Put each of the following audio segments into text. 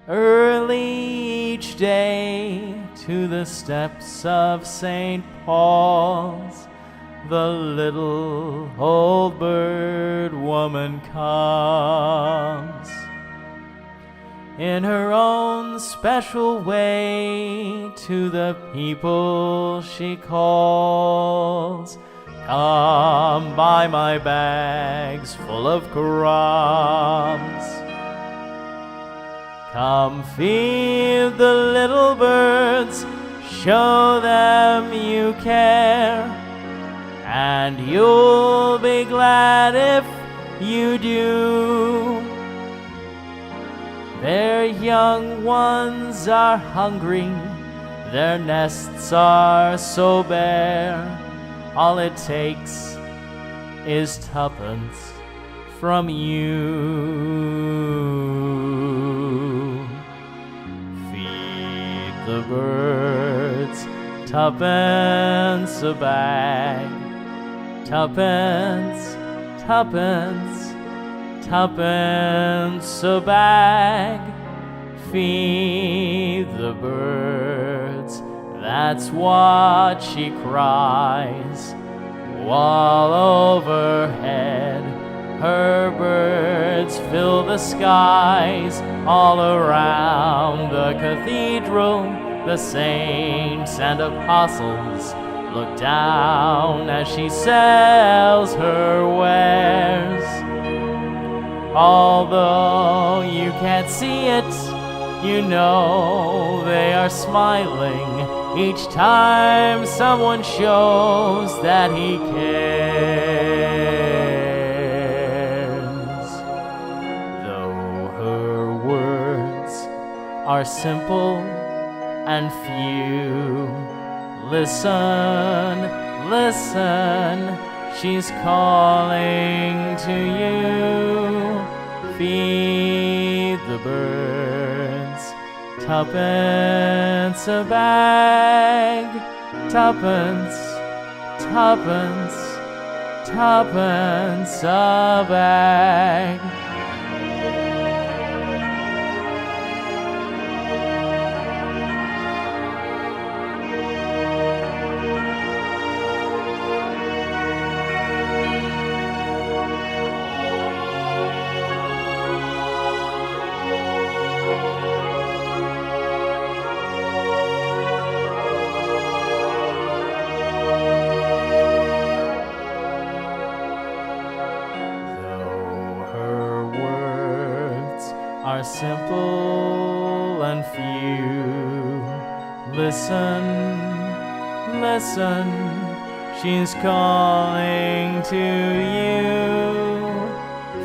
Early each day to the steps of St. Paul's, the little old bird woman comes. In her own special way to the people she calls, "Come buy my bags full of crumbs. Come feed the little birds, show them you care, and you'll be glad if you do. Their young ones are hungry, their nests are so bare. All it takes is tuppence from you. Feed the birds, tuppence a bag. Tuppence, tuppence, tuppence a bag. Feed the birds, that's what she cries, while overhead her birds fill the skies. All around the cathedral, the saints and apostles look down as she sells her wares. Although you can't see it, you know they are smiling each time someone shows that he cares. Though her words are simple and few, listen, listen, she's calling to you. Feed the birds, tuppence a bag. Tuppence, tuppence, tuppence a bag. Are simple and few, listen, listen, she's calling to you.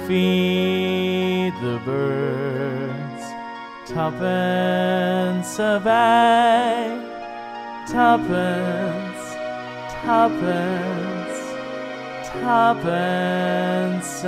Feed the birds, tuppence a bag. Tuppence, tuppence, tuppence a